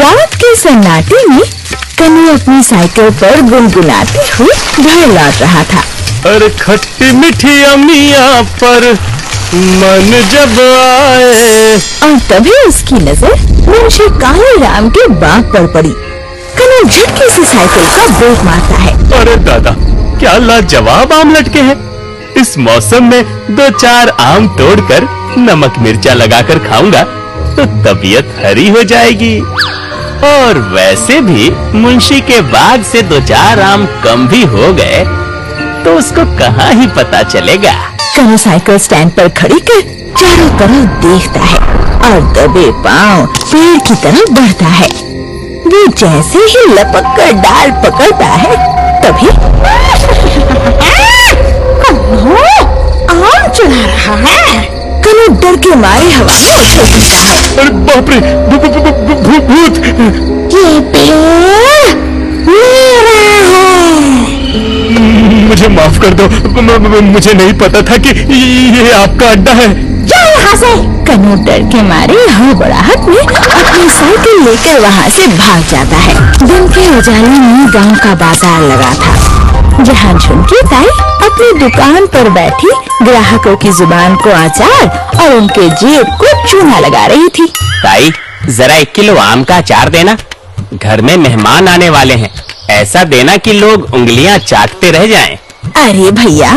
रात के सन्नाटे में कन्नू अपनी साइकिल पर गुनगुनाते हुए घर लौट रहा था। अरे खट्टी मीठी अमिया पर मन जब आए। और तभी उसकी नजर मुंशी काले राम के बाग पर पड़ी। कन्नू झटके से साइकिल का ब्रेक मारता है। अरे दादा, क्या लाजवाब आम लटके हैं। इस मौसम में 2-4 आम तोड़कर नमक मिर्चा लगाकर खाऊंगा तो तबीयत हरी हो जाएगी। और वैसे भी मुंशी के बाग से 2-4 आम कम भी हो गए तो उसको कहाँ ही पता चलेगा। कन्नू साइकिल स्टैंड पर खड़ी कर चारों तरफ देखता है और दबे पांव पेड़ की तरफ बढ़ता है। वो जैसे ही लपक कर डाल पकड़ता है तभी आम चढ़ा रहा है। कन्नू डर के मारे हवा में उछल पड़ता है। अरे बाप रे, भूत! ये पेड़ मेरा है। मुझे माफ कर दो, मुझे नहीं पता था कि ये आपका अड्डा है। जाओ यहाँ से। कन्नू डर के मारे हड़बड़ाहट में अपनी साइकिल लेकर वहाँ से भाग जाता है। दिन के उजाले में गांव का बाजार लगा था, जहाँ झुनकी ताई अपनी दुकान पर बैठी ग्राहकों की जुबान को अचार और उनके जेब को चूना लगा रही थी। ताई, जरा 1 किलो आम का अचार देना, घर में मेहमान आने वाले हैं। ऐसा देना कि लोग उंगलियां चाटते रह जाएं। अरे भैया,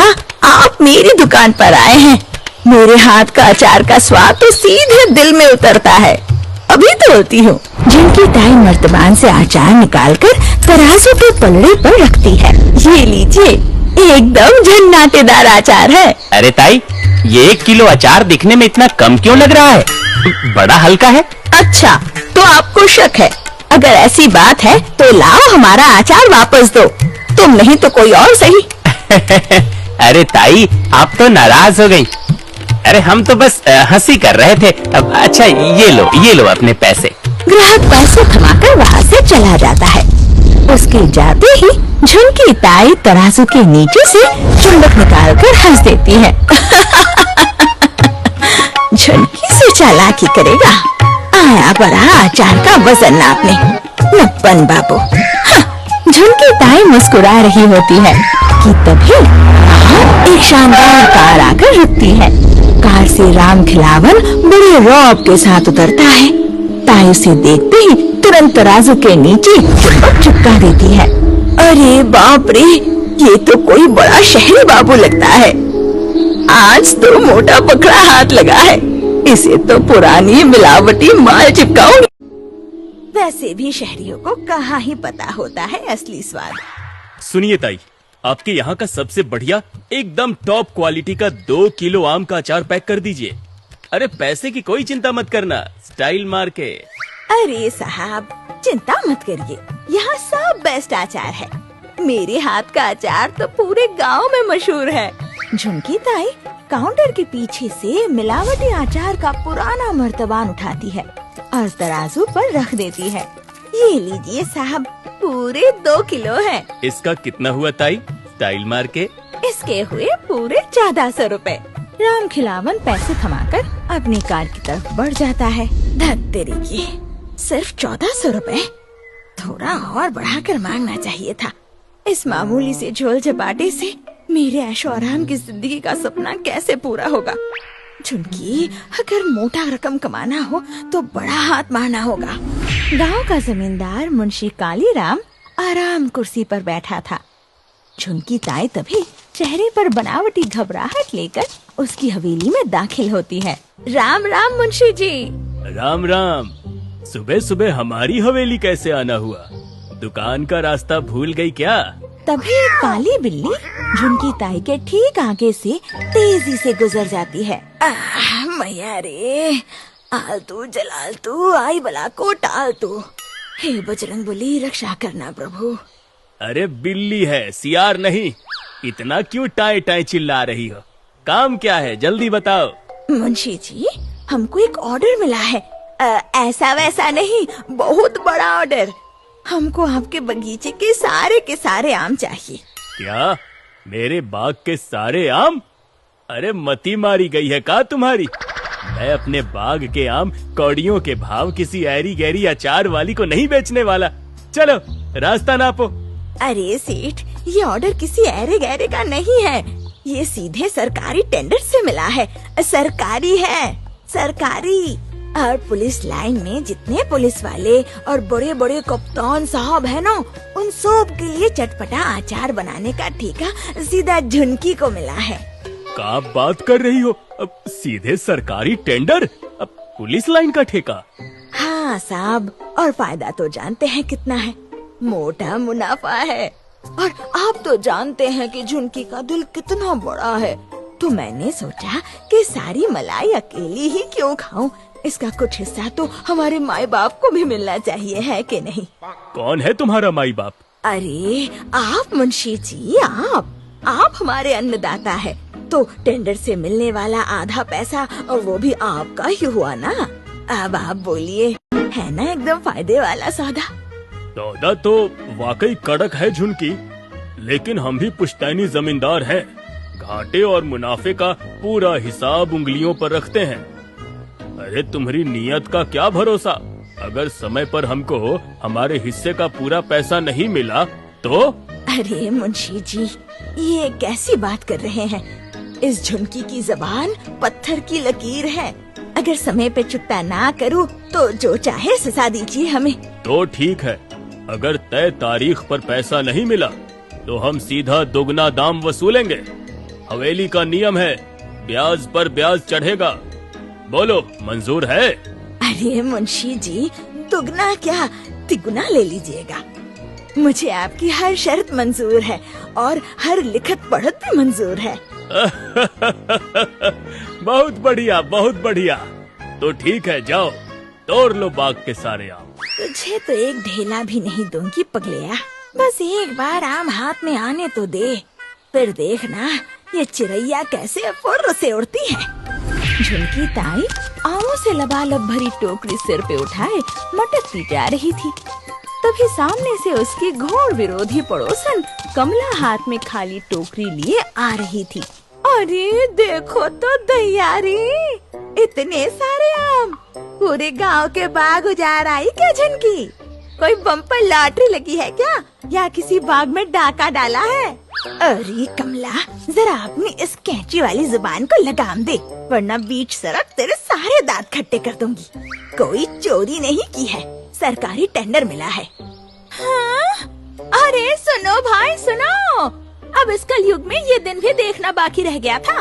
आप मेरी दुकान पर आए हैं। मेरे हाथ का अचार का स्वाद तो सीधे दिल में उतरता है। अभी तो होती हूँ। झुनकी ताई मर्तबान से अचार निकालकर तराजू के पल्ले पर रखती है। ये लीजिए, एकदम झन्नाटेदार अचार है। अरे ताई, ये 1 किलो अचार दिखने में इतना कम क्यों लग रहा है? बड़ा हल्का है। अच्छा, तो आपको शक है। अगर ऐसी बात है तो लाओ हमारा अचार वापस दो। तुम नहीं तो कोई और सही। अरे ताई, आप तो नाराज हो गई। अरे हम तो बस हंसी कर रहे थे। अब अच्छा, ये लो अपने पैसे। ग्राहक पैसे थमाकर वहाँ से चला जाता है। उसके जाते ही झुनकी ताई तराजू के नीचे से चुंबक निकालकर हंस देती है। झुनकी से चालाकी करेगा, आया बड़ा अचार का वजन नापने। नप्पन बाबू। झुनकी ताई मुस्कुरा रही होती है कि तभी एक शानदार कार आकर रुकती है। कार से राम खिलावन बड़े रौब के साथ उतरता है। ताई उसे देखते ही तुरंत तराजू के नीचे चुंबक चिपका देती है। अरे बाप रे, ये तो कोई बड़ा शहरी बाबू लगता है। आज तो मोटा पकड़ा हाथ लगा है। इसे तो पुरानी मिलावटी माल चिपकाऊंगी। वैसे भी शहरियों को कहाँ ही पता होता है असली स्वाद। सुनिए ताई, आपके यहाँ का सबसे बढ़िया एकदम टॉप क्वालिटी का 2 किलो आम का अचार पैक कर दीजिए। अरे पैसे की कोई चिंता मत करना, स्टाइल मार के। अरे साहब, चिंता मत करिए, यहाँ सब बेस्ट अचार है। मेरे हाथ का अचार तो पूरे गांव में मशहूर है। झुनकी ताई काउंटर के पीछे से मिलावटी अचार का पुराना मर्तबान उठाती है और तराजू पर रख देती है। ये लीजिए साहब, पूरे 2 किलो है। इसका कितना हुआ ताई, स्टाइल मार के? इसके हुए पूरे 1400 रुपए। राम खिलावन पैसे थमाकर अपनी कार की तरफ बढ़ जाता है। धत तेरी की, सिर्फ 1400 रुपए? थोड़ा और बढ़ाकर मांगना चाहिए था। इस मामूली से झोल झपाटे से मेरे ऐशो आराम की जिंदगी का सपना कैसे पूरा होगा। झुनकी, अगर मोटा रकम कमाना हो तो बड़ा हाथ मारना होगा। गांव का जमींदार मुंशी कालीराम आराम कुर्सी पर बैठा था। झुनकी ताई तभी चेहरे पर बनावटी घबराहट लेकर उसकी हवेली में दाखिल होती है। राम राम मुंशी जी। राम राम। सुबह सुबह हमारी हवेली कैसे आना हुआ? दुकान का रास्ता भूल गई क्या? तभी एक काली बिल्ली झुनकी ताई के ठीक आगे से तेजी से गुजर जाती है। मैया रे, आलतू जलालतू आई बला को टालतू। हे बजरंगबली, रक्षा करना प्रभु। अरे बिल्ली है, सियार नहीं। इतना क्यों टाए टाए चिल्ला रही हो? काम क्या है, जल्दी बताओ। मुंशी जी, हमको एक ऑर्डर मिला है। ऐसा वैसा नहीं, बहुत बड़ा ऑर्डर। हमको आपके बगीचे के सारे आम चाहिए। क्या? मेरे बाग के सारे आम? अरे मती मारी गई है का तुम्हारी? मैं अपने बाग के आम कौड़ियों के भाव किसी ऐरी गैरी अचार वाली को नहीं बेचने वाला। चलो रास्ता नापो। अरे सेठ, ये ऑर्डर किसी ऐरे गैरे का नहीं है, ये सीधे सरकारी टेंडर से मिला है। सरकारी है, सरकारी। और पुलिस लाइन में जितने पुलिस वाले और बड़े बड़े कप्तान साहब है ना, उन सब के लिए चटपटा अचार बनाने का ठेका सीधा झुनकी को मिला है। क्या बात कर रही हो? अब सीधे सरकारी टेंडर, अब पुलिस लाइन का ठेका? हाँ साहब, और फायदा तो जानते हैं कितना है, मोटा मुनाफा है। और आप तो जानते हैं कि झुनकी का दिल कितना बड़ा है, तो मैंने सोचा कि सारी मलाई अकेली ही क्यों खाऊं, इसका कुछ हिस्सा तो हमारे माई बाप को भी मिलना चाहिए, है कि नहीं? कौन है तुम्हारा माई बाप? अरे आप मुंशी जी, आप हमारे अन्नदाता है, तो टेंडर से मिलने वाला आधा पैसा और वो भी आपका ही हुआ ना। अब आप बोलिए, है ना एकदम फायदे वाला सौदा? सौदा तो वाकई कड़क है झुनकी, लेकिन हम भी पुश्तैनी जमींदार हैं, घाटे और मुनाफे का पूरा हिसाब उंगलियों पर रखते हैं। अरे तुम्हारी नीयत का क्या भरोसा, अगर समय पर हमको हमारे हिस्से का पूरा पैसा नहीं मिला तो? अरे मुंशी जी, ये कैसी बात कर रहे हैं? इस झुनकी की जबान पत्थर की लकीर है, अगर समय पे चुकता ना करूँ तो जो चाहे सजा दीजिए हमें। तो ठीक है, अगर तय तारीख पर पैसा नहीं मिला तो हम सीधा दोगुना दाम वसूलेंगे। हवेली का नियम है, ब्याज पर ब्याज चढ़ेगा। बोलो, मंजूर है? अरे मुंशी जी, दुगना क्या तिगुना ले लीजिएगा। मुझे आपकी हर शर्त मंजूर है और हर लिखत पढ़त भी मंजूर है। बहुत बढ़िया, बहुत बढ़िया। तो ठीक है, जाओ तोड़ लो बाग के सारे आम। तुझे तो एक ढेला भी नहीं दूंगी पगलिया, बस एक बार आम हाथ में आने तो दे, फिर देखना ये चिड़ैया कैसे फुर्र से उड़ती है। झुनकी ताई आमों से लबालब भरी टोकरी सिर पे उठाए मटकती जा रही थी, तभी सामने से उसकी घोर विरोधी पड़ोसन कमला हाथ में खाली टोकरी लिए आ रही थी। अरे देखो तो दैयारी, इतने सारे आम, पूरे गांव के बाग उजाड़ आई क्या झुनकी? कोई बम्पर लॉटरी लगी है क्या, या किसी बाग में डाका डाला है? अरे कमला, जरा अपनी इस कैंची वाली जुबान को लगाम दे, वरना बीच सड़क तेरे सारे दांत खट्टे कर दूंगी। कोई चोरी नहीं की है, सरकारी टेंडर मिला है। हाँ? अरे सुनो भाई सुनो, अब इस कलयुग में ये दिन भी देखना बाकी रह गया था,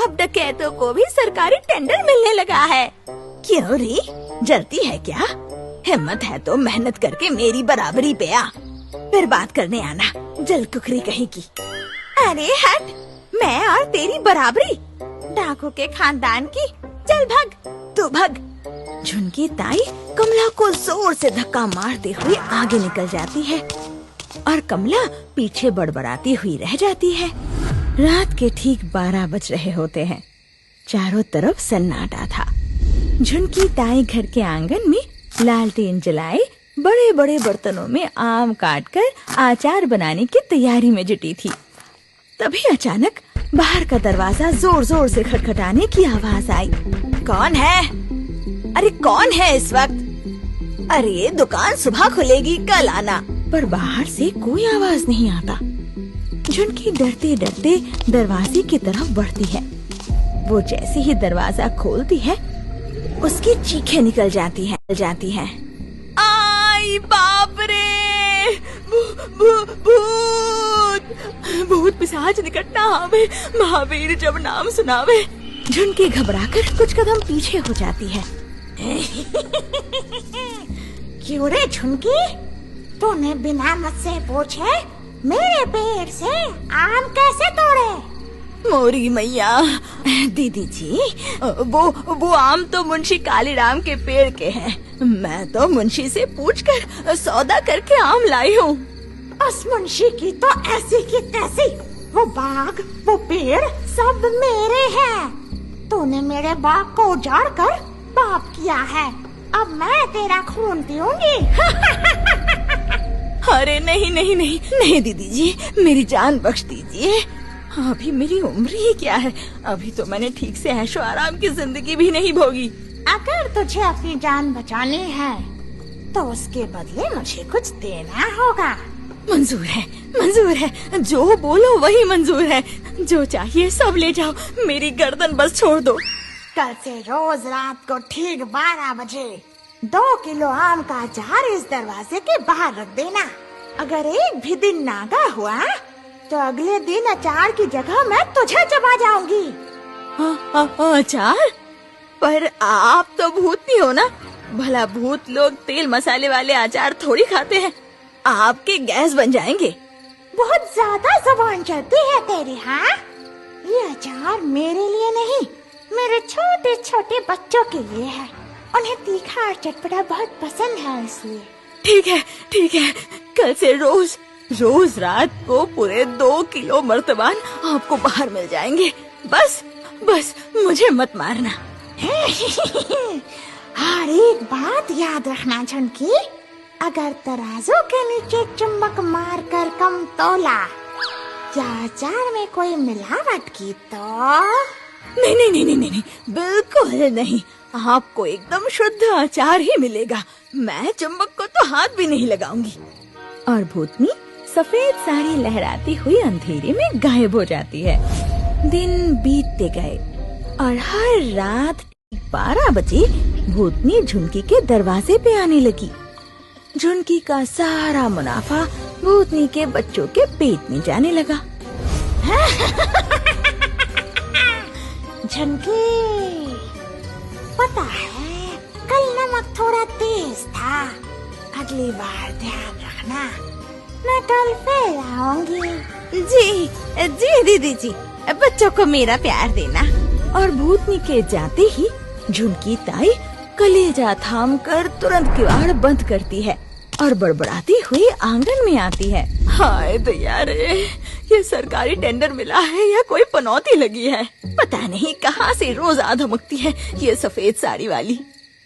अब डकैतों को भी सरकारी टेंडर मिलने लगा है। क्यों रे, जलती है क्या? हिम्मत है तो मेहनत करके मेरी बराबरी पे आ, फिर बात करने आना, जल कुकरी कहीं की। अरे हट, मैं और तेरी बराबरी, डाकू के खानदान की, चल भग, तू भग। झुनकी ताई कमला को जोर से धक्का मारते हुए आगे निकल जाती है और कमला पीछे बड़बड़ाती हुई रह जाती है। रात के ठीक 12 बज रहे होते हैं, चारों तरफ सन्नाटा था। झुनकी ताई घर के आंगन में लालटेन जलाए बड़े बड़े बर्तनों में आम काटकर अचार बनाने की तैयारी में जुटी थी। तभी अचानक बाहर का दरवाजा जोर जोर से खटखटाने की आवाज आई। कौन है? अरे कौन है इस वक्त? अरे दुकान सुबह खुलेगी, कल आना। पर बाहर से कोई आवाज नहीं आता। झुनकी डरते डरते दरवाजे की तरफ बढ़ती है। वो जैसे ही दरवाजा खोलती है, उसकी चीखें निकल जाती हैं। आई बाप रे, भूत पिशाच निकट ना आवे, महावीर जब नाम सुनावे। झुनकी घबराकर कुछ कदम पीछे हो जाती है। क्यों रे झुनकी, तूने बिना मुझसे पूछे मेरे पेड़ से आम कैसे तोड़े? मोरी मैया, दीदी जी, वो आम तो मुंशी कालीराम के पेड़ के हैं। मैं तो मुंशी से पूछकर सौदा करके आम लाई हूँ। उस मुंशी की तो ऐसी की तैसी, वो बाग, वो पेड़ सब मेरे हैं। तूने मेरे बाग को उजाड़ कर पाप किया है, अब मैं तेरा खून पीऊंगी। अरे नहीं नहीं नहीं नहीं दीदी जी, मेरी जान बख्श दीजिए। अभी मेरी उम्र ही क्या है, अभी तो मैंने ठीक से ऐशो आराम की जिंदगी भी नहीं भोगी। अगर तुझे अपनी जान बचानी है तो उसके बदले मुझे कुछ देना होगा। मंजूर है, जो बोलो वही मंजूर है। जो चाहिए सब ले जाओ, मेरी गर्दन बस छोड़ दो। कल से रोज रात को ठीक 12 बजे 2 किलो आम का अचार इस दरवाजे के बाहर रख देना। अगर एक भी दिन नागा हुआ तो अगले दिन अचार की जगह मैं तुझे चबा जाऊंगी। अचार? पर आप तो भूतनी हो ना, भला भूत लोग तेल मसाले वाले अचार थोड़ी खाते हैं, आपके गैस बन जाएंगे। बहुत ज्यादा जुबान चलती है तेरी। हाँ, ये अचार मेरे लिए नहीं, मेरे छोटे छोटे बच्चों के लिए है। उन्हें तीखा और चटपटा बहुत पसंद है, इसलिए। ठीक है, कल से रोज रात को पूरे 2 किलो मर्तबान आपको बाहर मिल जाएंगे। बस मुझे मत मारना। और एक बात याद रखना झुनकी, अगर तराजू के नीचे चुम्बक मार कर कम तोला या अचार में कोई मिलावट की तो नहीं, बिल्कुल नहीं। आपको एकदम शुद्ध अचार ही मिलेगा। मैं चुम्बक को तो हाथ भी नहीं लगाऊंगी। और भूतनी सफेद साड़ी लहराती हुई अंधेरे में गायब हो जाती है। दिन बीतते गए और हर रात 12 बजे भूतनी झुनकी के दरवाजे पे आने लगी। झुनकी का सारा मुनाफा भूतनी के बच्चों के पेट में जाने लगा। झुनकी, पता है कल नमक थोड़ा तेज था, अगली बार ध्यान रखना, मैं कल फिर आऊंगी। जी दीदी जी, बच्चों को मेरा प्यार देना। और भूतनी के जाते ही झुनकी ताई कलेजा थाम कर तुरंत किवाड़ बंद करती है और बड़बड़ाती हुई आंगन में आती है। हाय दया रे, ये सरकारी टेंडर मिला है या कोई पनौती लगी है, पता नहीं कहाँ से रोज आ धमकती है ये सफेद साड़ी वाली।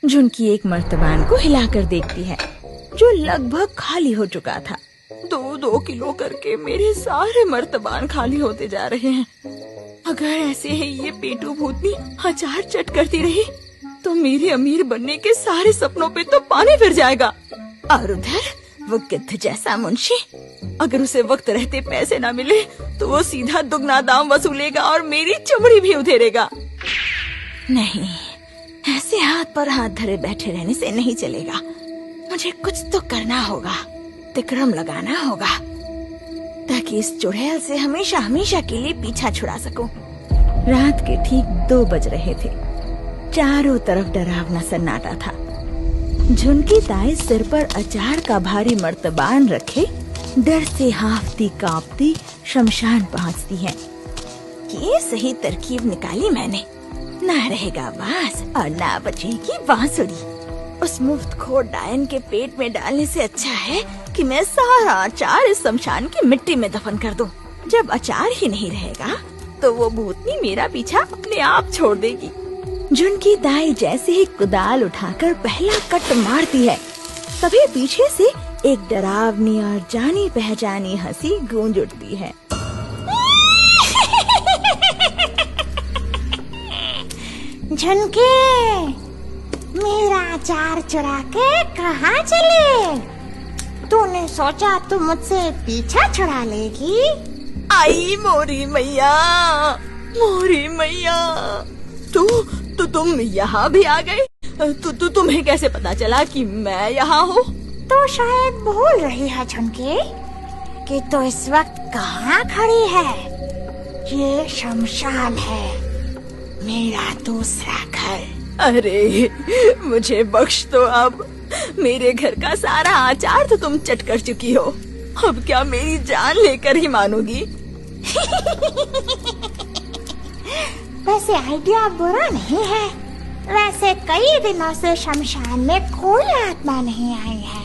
झुनकी एक मर्तबान को हिलाकर देखती है जो लगभग खाली हो चुका था। 2 किलो करके मेरे सारे मर्तबान खाली होते जा रहे हैं। अगर ऐसे ही ये पेटू भूतनी अचार चट करती रही तो मेरे अमीर बनने के सारे सपनों पे तो पानी फिर जाएगा। और उधर वो गिद्ध जैसा मुंशी, अगर उसे वक्त रहते पैसे ना मिले तो वो सीधा दुगना दाम वसूलेगा और मेरी चमड़ी भी उधेरेगा। नहीं, ऐसे हाथ पर हाथ धरे बैठे रहने से नहीं चलेगा। मुझे कुछ तो करना होगा, तिकड़म लगाना होगा ताकि इस चुड़ैल से हमेशा हमेशा के लिए पीछा छुड़ा सकूं। रात के ठीक 2 बज रहे थे। चारों तरफ डरावना सन्नाटा था। झुनकी ताई सिर पर अचार का भारी मर्तबान रखे डर से हाफती कांपती शमशान पहुंचती है। ये सही तरकीब निकाली मैंने, ना रहेगा बांस और ना बचेगी बांसुरी। उस मुफ्तखोर डायन के पेट में डालने से अच्छा है कि मैं सारा अचार इस शमशान की मिट्टी में दफन कर दूं। जब अचार ही नहीं रहेगा तो वो भूतनी मेरा पीछा अपने आप छोड़ देगी। झुनकी दाई जैसे ही कुदाल उठाकर पहला कट मारती है, तभी पीछे से एक डरावनी और जानी पहचानी हंसी गूंज उठती है। झुनकी, मेरा अचार चुरा के कहाँ चले? तूने सोचा तू मुझसे पीछा छुड़ा लेगी? आई मोरी मैया, तुम यहाँ भी आ गए? तुम्हें कैसे पता चला कि मैं यहाँ हूँ? तो शायद भूल रही है झुनकी कि तो इस वक्त कहाँ खड़ी है। ये शमशान है, मेरा दूसरा घर। अरे मुझे बख्श दो, अब मेरे घर का सारा अचार तो तुम चट कर चुकी हो, अब क्या मेरी जान लेकर ही मानोगी? वैसे आइडिया बुरा नहीं है। वैसे कई दिनों से शमशान में कोई आत्मा नहीं आई है,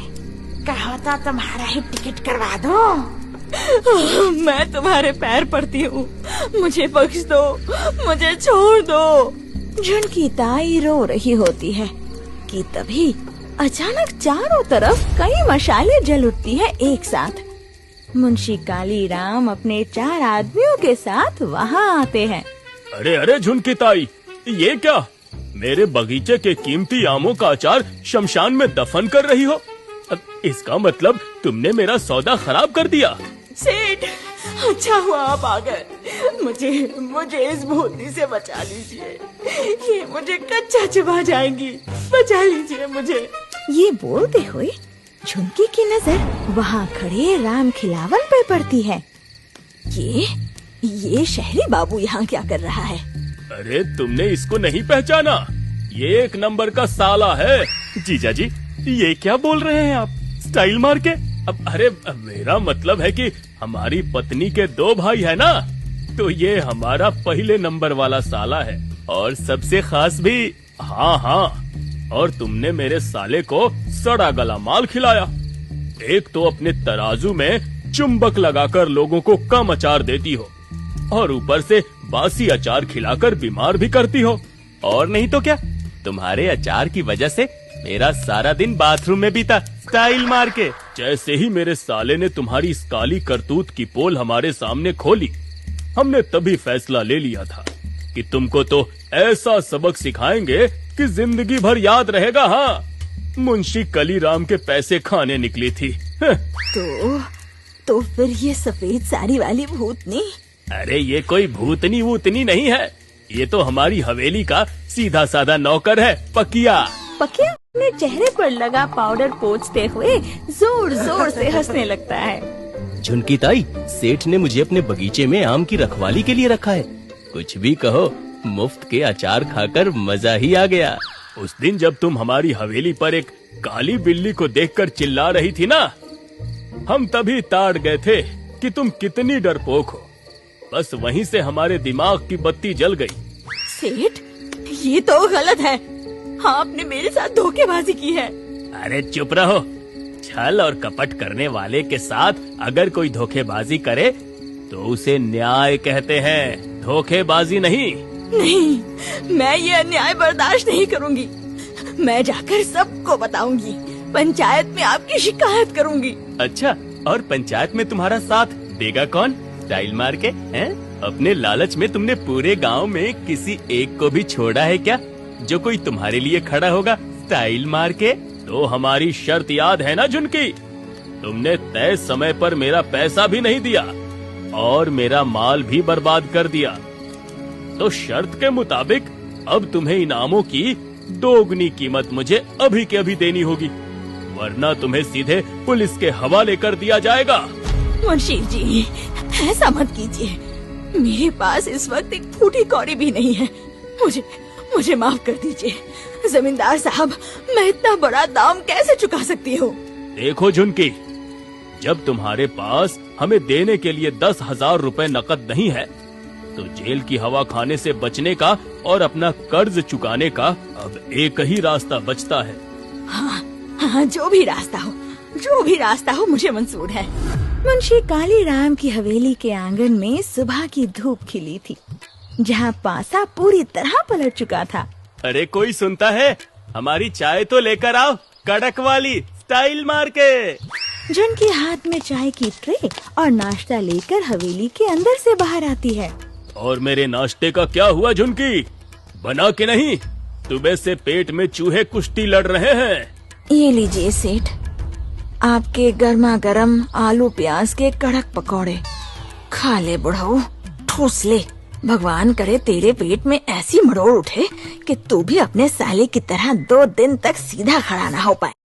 कहो तो तुम्हारा ही टिकट करवा दो। मैं तुम्हारे पैर पड़ती हूँ, मुझे बख्श दो, मुझे छोड़ दो। झुनकी ताई रो रही होती है कि तभी अचानक चारों तरफ कई मशालें जल उठती है एक साथ। मुंशी कालीराम अपने 4 आदमियों के साथ वहाँ आते हैं। अरे अरे झुनकी ताई, ये क्या? मेरे बगीचे के कीमती आमों का अचार शमशान में दफन कर रही हो? अब इसका मतलब तुमने मेरा सौदा खराब कर दिया। सेठ, अच्छा हुआ आप आ गए। मुझे इस भूतनी से बचा लीजिए, ये मुझे कच्चा चबा जाएंगी, बचा लीजिए मुझे। ये बोलते हुए झुनकी की नजर वहाँ खड़े राम खिलावन पर पड़ती है। ये शहरी बाबू यहाँ क्या कर रहा है? अरे तुमने इसको नहीं पहचाना? ये 1 नंबर का साला है। जीजा जी, ये क्या बोल रहे हैं आप? स्टाइल मार के? अरे मेरा मतलब है कि हमारी पत्नी के 2 भाई है ना, तो ये हमारा पहले नंबर वाला साला है और सबसे खास भी। हाँ हाँ, और तुमने मेरे साले को सड़ा गला माल खिलाया। एक तो अपने तराजू में चुंबक लगाकर लोगों को कम अचार देती हो और ऊपर से बासी अचार खिलाकर बीमार भी करती हो। और नहीं तो क्या, तुम्हारे अचार की वजह से मेरा सारा दिन बाथरूम में बीता स्टाइल मार के। जैसे ही मेरे साले ने तुम्हारी इस काली करतूत की पोल हमारे सामने खोली, हमने तभी फैसला ले लिया था कि तुमको तो ऐसा सबक सिखाएंगे कि जिंदगी भर याद रहेगा। हाँ, मुंशी कालीराम के पैसे खाने निकली थी। तो फिर ये सफेद साड़ी वाली भूतनी? अरे ये कोई भूतनी वूतनी नहीं है, ये तो हमारी हवेली का सीधा साधा नौकर है, पकिया। पकिया अपने चेहरे पर लगा पाउडर पोंछते हुए जोर जोर से हंसने लगता है। झुनकी ताई, सेठ ने मुझे अपने बगीचे में आम की रखवाली के लिए रखा है। कुछ भी कहो, मुफ्त के अचार खाकर मजा ही आ गया। उस दिन जब तुम हमारी हवेली पर एक काली बिल्ली को देखकर चिल्ला रही थी ना, हम तभी ताड़ गए थे कि तुम कितनी डरपोक हो। बस वहीं से हमारे दिमाग की बत्ती जल गई। सेठ, ये तो गलत है, आपने मेरे साथ धोखेबाजी की है। अरे चुप रहो। छल और कपट करने वाले के साथ अगर कोई धोखेबाजी करे तो उसे न्याय कहते हैं, धोखेबाजी नहीं। नहीं, मैं ये अन्याय बर्दाश्त नहीं करूंगी। मैं जाकर सबको बताऊंगी, पंचायत में आपकी शिकायत करूंगी। अच्छा, और पंचायत में तुम्हारा साथ देगा कौन? स्टाइल मार के हैं? अपने लालच में तुमने पूरे गांव में किसी एक को भी छोड़ा है क्या, जो कोई तुम्हारे लिए खड़ा होगा स्टाइल मार के? तो हमारी शर्त याद है ना झुनकी? तुमने तय समय पर मेरा पैसा भी नहीं दिया और मेरा माल भी बर्बाद कर दिया। तो शर्त के मुताबिक अब तुम्हें इनामों की 2 गुनी कीमत मुझे अभी के अभी देनी होगी, वरना तुम्हें सीधे पुलिस के हवाले कर दिया जाएगा। मुंशी जी, ऐसा मत कीजिए। मेरे पास इस वक्त एक फूटी कौड़ी भी नहीं है। मुझे माफ कर दीजिए। जमींदार साहब, मैं इतना बड़ा दाम कैसे चुका सकती हूँ? देखो झुनकी, जब तुम्हारे पास हमें देने के लिए 10,000 रुपए नकद नहीं है, तो जेल की हवा खाने से बचने का और अपना कर्ज चुकाने का अब एक ही रास्ता बचता है। हाँ, जो भी रास्ता हो मुझे मंजूर है। मुंशी कालीराम की हवेली के आंगन में सुबह की धूप खिली थी, जहाँ पासा पूरी तरह पलट चुका था। अरे कोई सुनता है? हमारी चाय तो लेकर आओ, कड़क वाली, स्टाइल मार के। झुनकी हाथ में चाय की ट्रे और नाश्ता लेकर हवेली के अंदर से बाहर आती है। और मेरे नाश्ते का क्या हुआ झुनकी? बना के नहीं? सुबह से पेट में चूहे कुश्ती लड़ रहे हैं। ये लीजिए सेठ, आपके गर्मा गर्म आलू प्याज के कड़क पकौड़े। खा ले बुढ़ाऊ, ठूस ले। भगवान करे तेरे पेट में ऐसी मरोड़ उठे कि तू भी अपने साले की तरह 2 दिन तक सीधा खड़ा ना हो पाए।